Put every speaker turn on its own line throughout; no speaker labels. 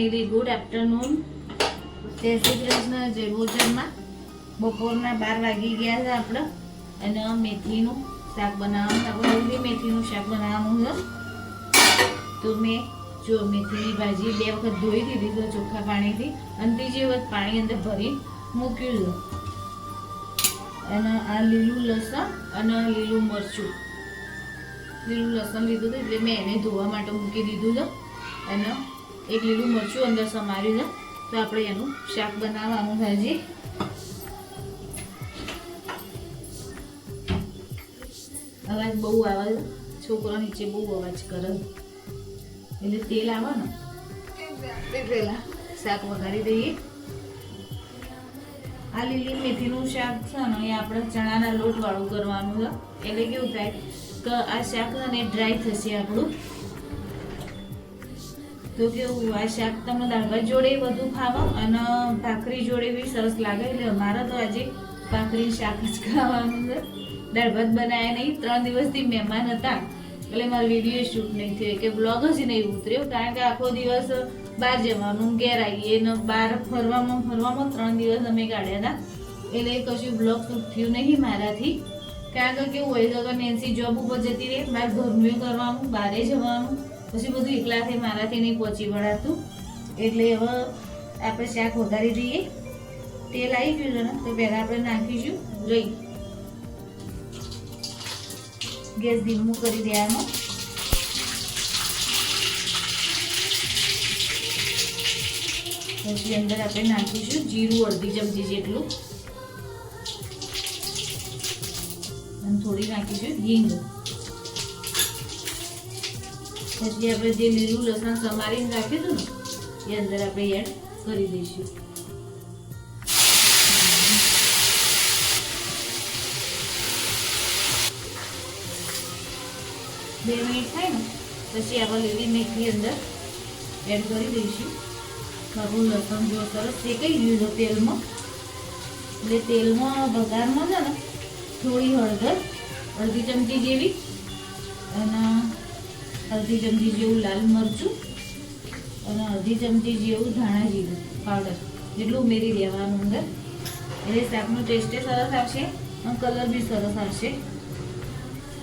Very good afternoon. જય શ્રી કૃષ્ણ. જય ભોજનમાં બપોરના 12 વાગી ગયા છે આપણે. અને મેથીનું શાક બનાવવાનું, આપણે હલ્દી મેથીનું શાક બનાવવાનું છે. તો મેં જો મેથીની ભાજી 2 વખત ધોઈ દીધી છે ચોખ્ખા પાણીથી, અને ત્રીજી વખત પાણી અંદર ભરી મૂક્યું છે. અને આ લીલું લસણ અને લીલું મરચું, લીલું લસણ લીધું હતું એટલે મેં એને ધોવા માટે મૂકી દીધું છે. અને એક લીલું મરચું અંદર સમાર્યું છે. તો આપણે એનું શાક બનાવવાનું છે. હજી અવાજ બહુ આવે છે, છોકરો નીચે બહુ અવાજ કરે એટલે તેલ આવે ને આપણે પહેલા શાક વઘારી દઈએ. આ લીલી મેથીનું શાક છે ને એ આપણે ચણાના લોટ વાળું કરવાનું છે. એટલે કેવું થાય કે આ શાક છે ને ડ્રાય થશે આપણું. તો કેવું આ શાક તમને દાળ ભાત જોડે બધું ખાવા અને ભાખરી જોડે બી સરસ લાગે. એટલે અમારે તો આજે ભાખરી શાક જ ખાવાનું છે. દાળ ભાત બનાવ્યા નહીં, 3 દિવસથી મહેમાન હતા એટલે મારો વિડીયો શૂટ નહીં થયો કે બ્લોગ જ નહીં ઉતર્યો. કારણ કે આખો દિવસ બહાર જવાનું, ઘેર આવીએ ને બહાર ફરવામાં 3 દિવસ અમે કાઢ્યા હતા. એટલે કશું બ્લોગ શૂટ થયું નહીં મારાથી. કારણ કે કેવું હોય તો નેન્સી જોબ ઉપર જતી રહે, મારે ઘરનું કરવાનું, બહારે જવાનું, પછી બધું એકલાથી મારાથી નહીં પહોંચી વળાતું. એટલે હવે આપણે શાક વઘારી દઈએ. તેલ આવી ગયું છે ને તો પહેલાં આપણે નાખીશું રહી. ગેસ ધીમું કરી દેવાનું. પછી અંદર આપણે નાખીશું જીરું અડધી ચમચી જેટલું, અને થોડી નાખીશું હિંગ. પછી આપણે જે લીલું લસણ સમારીને રાખ્યું હતું ને એ અંદર આપણે એડ કરી દઈશું. 2 મિનિટ થાય ને પછી આપણે લીલી મેથી અંદર એડ કરી દઈશું. આપણું લસણ જો સરસ શેકાઈ ગયું છે તેલમાં. એટલે તેલમાં વઘારમાં છે ને થોડી હળદર અડધી ચમચી જેવી, અને અડધી ચમચી જેવું લાલ મરચું, અને અડધી ચમચી જેવું ધાણા જીરું પાવડર જેટલું ઉમેરી દેવાનું અંદર. એટલે શાકનું ટેસ્ટે સરસ આવશે અને કલર બી સરસ આવશે.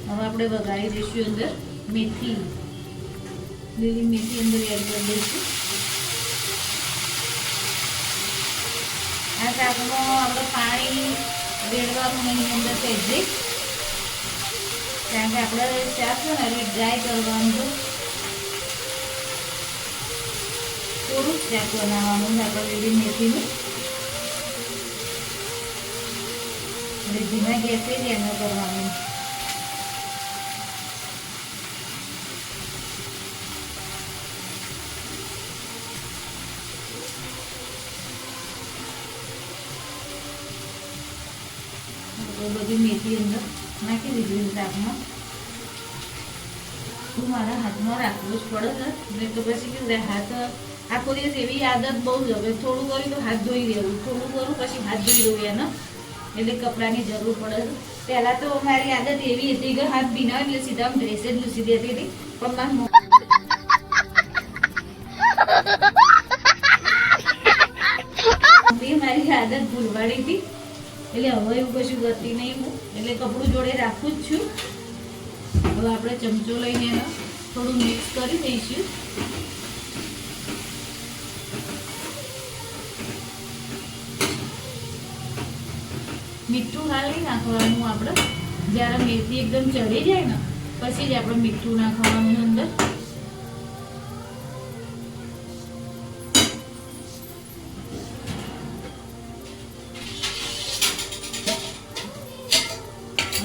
હવે આપણે વઘારી દઈશું અંદર મેથી, લીલી મેથી અંદર એડ કરી દઈશું. આ શાકમાં આપણે પાણી રેડવાનું નહીં અંદર સહેજે, કારણ કે આપણે શાક છે ને એટલે ડ્રાય કરવાનું છે. થોડું જ શાક બનાવવાનું છે આપણે લીલી મેથીનું. એટલે ધીમા ગેસે જ એમાં કરવાનું. બધી મેથી અંદર નાખી દીધી શાકમાં. તું મારા હાથમાં રાખવું જ પડે ને, નહીં તો પછી કેવું હાથ આખો દિવસ એવી આદત બહુ જ હવે થોડું કર્યું તો હાથ ધોઈ દેવું, થોડું કરું પછી હાથ ધોઈ દઉં એને. એટલે કપડાની જરૂર પડે. પહેલાં તો મારી આદત એવી હતી કે હાથ ભીના એટલે સીધા ડ્રેસ જ લૂસી દેતી હતી. પણ મારી આદત ભૂલવાડી હતી. એટલે હવે એવું કશું કરતી નહીં હું. એટલે કપડું જોડે રાખું જ છું. હવે આપણે ચમચો લઈને એને થોડું મિક્સ કરી દઈશું. મીઠું હાલ નહીં નાખવાનું આપણે. જ્યારે મેથી એકદમ ચડી જાય ને પછી જ આપણે મીઠું નાખવાનું અંદર.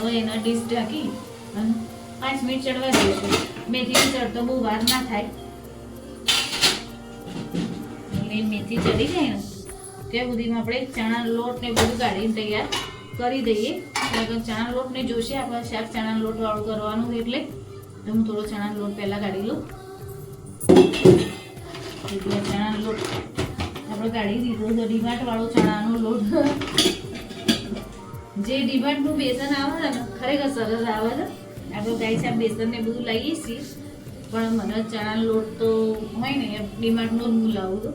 હવે એના ડીશ ઢાંકી અને 5 મિનિટ ચડવા દઈશું. મેથીની ચડતો બહુ વાર ના થાય. એટલે મેથી ચડી જાય ને ત્યાં સુધીમાં આપણે ચણા લોટ ને બધું કાઢીને તૈયાર કરી દઈએ. ચણા લોટ ને જોશે આપણે શાક ચણા લોટ વાળું કરવાનું, એટલે હું થોડો ચણા લોટ પહેલા કાઢી લઉં. એટલે ચણા લોટ આપણે કાઢી દીધો. ડીમાર્ટ વાળો ચણાનો લોટ, જે ડીમાર્ટનું બેસન આવે છે ને ખરેખર સરસ આવે છે. આપણે ગાય શાક બેસન ને બધું લઈએ છીએ પણ મને ચણાનો લોટ તો હોય ને ડીમાર્ટનો જ હું લાવું તો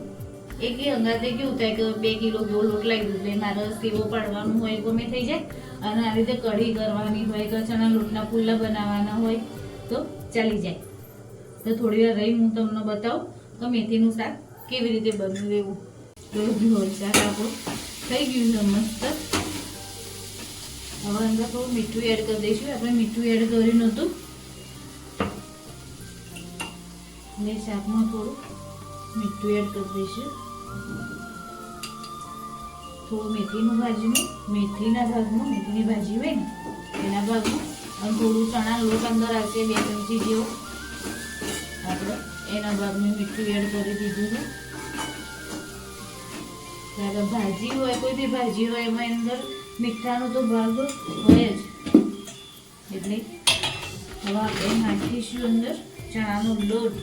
એક અંગાતે કેવું થાય કે 2 કિલો જેવો લોટ લાવી દઉં એટલે મારે સેવો પાડવાનું હોય ગમે થઈ જાય અને આ રીતે કઢી કરવાની હોય કે ચણા લોટના પુલ્લા બનાવવાના હોય તો ચાલી જાય. તો થોડી વાર રહી હું તમને બતાવું તો મેથીનું શાક કેવી રીતે બન્યું એવું. તો શાક આપણું થઈ ગયું છે મસ્ત. હવે અંદર થોડું મીઠું એડ કરી દઈશું. આપણે મીઠું એડ કર્યું નહોતું એટલે શાકમાં થોડું મીઠું એડ કરી દઈશું. થોડું મેથીનું ભાજીનું મેથીના ભાગમાં મેથીની ભાજી હોય ને એના ભાગમાં અને થોડું ચણા લોટ અંદર આવશે 2 ચમચી જેવો આપણે એના ભાગમાં મીઠું એડ કરી દીધું છે. ત્યારે ભાજી હોય કોઈ બી ભાજી હોય એમાં અંદર મીઠાનો તો ભાગ હોય જ એટલે હવે આપણે નાખીશું અંદર ચણાનો લોટ.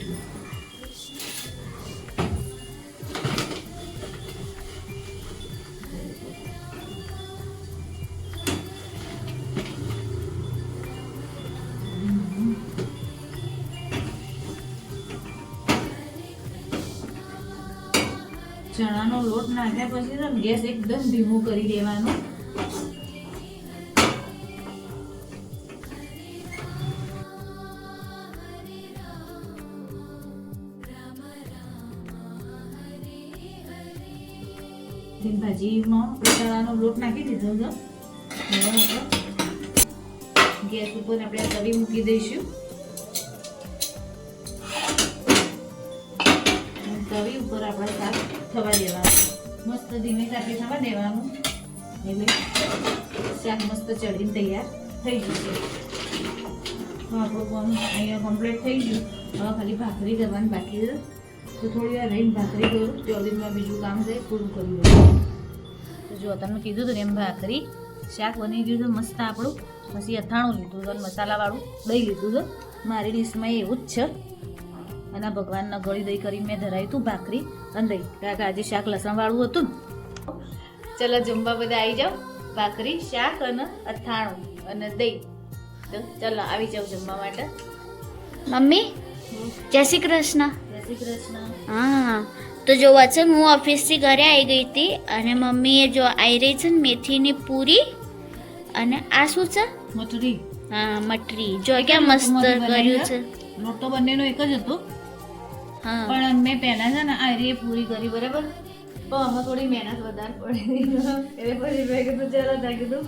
ચણાનો લોટ નાખ્યા પછી તો ગેસ એકદમ ધીમો કરી દેવાનો. ભાજીમાં ચણાનો લોટ નાખી દીધો છે. હવે ગેસ ઉપર આપણે તવી મૂકી દઈશું. તવી ઉપર આપણે શાક થવા દેવાનું મસ્ત ધીમે તાપે થવા દેવાનું એટલે શાક મસ્ત ચડીને તૈયાર થઈ જશે. તો આપણું પણ અહીંયા કમ્પ્લીટ થઈ ગયું. હવે ખાલી ભાખરી કરવાની બાકી છે તો થોડી વાર રહીને ભાખરી કરું ત્યાં બીજું કામ છે પૂરું કરી દઉં. તો જો તમને કીધું હતું ને એમ ભાખરી શાક બની ગયું છે મસ્ત આપણું. પછી અથાણું લીધું છે અને મસાલાવાળું દહીં લીધું છે. મારી ડીશમાં એવું જ છે. અને ભગવાનના ગળી દહીં કરીને મેં ધરાવ્યું હતું ભાખરી અને દહીં કારણ કે આજે શાક લસણવાળું હતું ને. ચલો જમવા બધા આવી જાઓ. ભાખરી શાક અને અથાણું અને દહીં. તો ચલો આવી જાઓ જમવા માટે.
મમ્મી જય શ્રી કૃષ્ણ.
જય શ્રી કૃષ્ણ.
હા તો જો વચન હું ઓફિસથી ઘરે આવી ગઈ હતી અને મમ્મીએ જો આવી રહી છે ને મેથીની પૂરી અને આ શું છે
મટરી.
હા મટરી જો ક્યાં મસ્ત કર્યું છે.
લોટ તો બંનેનો એક જ હતો
હા
પણ મેં પહેલા છે ને આ રે પૂરી કરી બરાબર તો આમાં થોડી મહેનત વધારે પડી એટલે પછી મેં કીધું ચાલો ત્યાં કીધું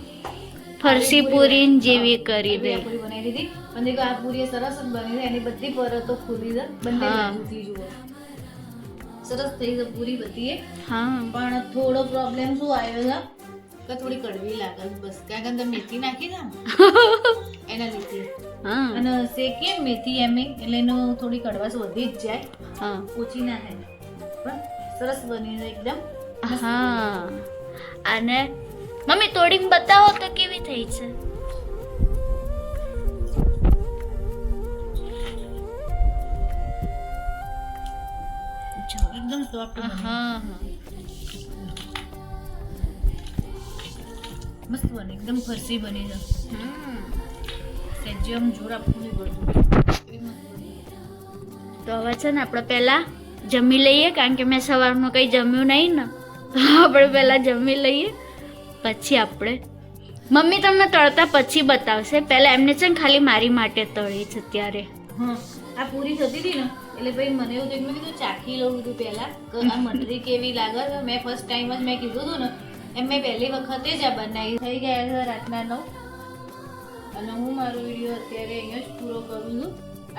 ફરસી પૂરી જેવી કરી દે.
પૂરી બનાવી દીધી પણ દેખો આ પૂરી સરસ જ બની છે. એની બધી પરતો ખુલી છે બંને બાજુથી જુઓ સરસ થઈ છે પૂરી બધી.
હા
પણ થોડો પ્રોબ્લેમ શું આવ્યો છે કે થોડી કડવી લાગે બસ કારણ કે અંદર મેથી નાખી છે ને એના લીધે.
હા
અને શેકીએ મેથી એમ એટલે એનું થોડી કડવાશ વધી જ જાય
હા
ઓછી ના થાય પણ સરસ બની છે એકદમ.
હા અને મમ્મી તોડીને બતાવો તો કેવી થઈ છે.
એકદમ સોફ્ટ.
હા
મસ્ત બની એકદમ ફરસી બની છે. સેજ્જમ જોર આપવું નહીં પડતું.
તો હવે છે ને આપણે પહેલા જમી લઈએ કારણ કે મેં સવારનું કંઈ જમ્યું નહીં ને તો આપણે પહેલા જમી લઈએ પછી આપણે મમ્મી તમને તળતા પછી બતાવશે. પહેલા એમને છે ને ખાલી મારી માટે તળી છે ત્યારે.
હા આ પૂરી થતી હતી ને એટલે ભાઈ મને એવું થયું મેં કીધું ચાખી લઉં હતું પહેલા કે આ મટરી કેવી લાગે છે. મેં ફર્સ્ટ ટાઈમ જ મેં કીધું હતું ને એમ મેં પહેલી વખતે જ આ બનાવી. થઈ ગયા છે રાતના 9 અને હું મારો વિડીયો અત્યારે અહીંયા જ પૂરો કરું છું.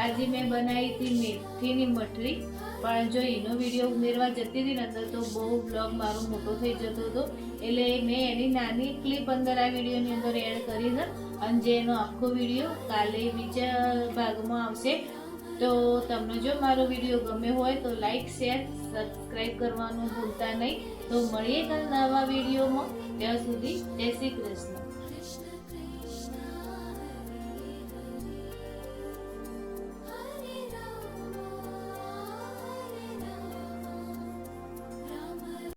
આજે મેં બનાવી હતી મેથીની મટરી પણ જો એનો વિડીયો ઉમેરવા જતી હતી ને અંદર તો બહુ બ્લોગ મારો મોટો થઈ જતો હતો એટલે મેં એની નાની ક્લિપ અંદર આ વિડીયોની અંદર એડ કરી છે અને જે એનો આખો વિડીયો કાલે બીજા ભાગમાં આવશે. તો તમને જો મારો વિડીયો ગમે હોય તો લાઈક શેર સબસ્ક્રાઈબ કરવાનું ભૂલતા નહીં. તો મળીએ કાલ નવા વિડીયોમાં. ત્યાં સુધી જય શ્રી કૃષ્ણ.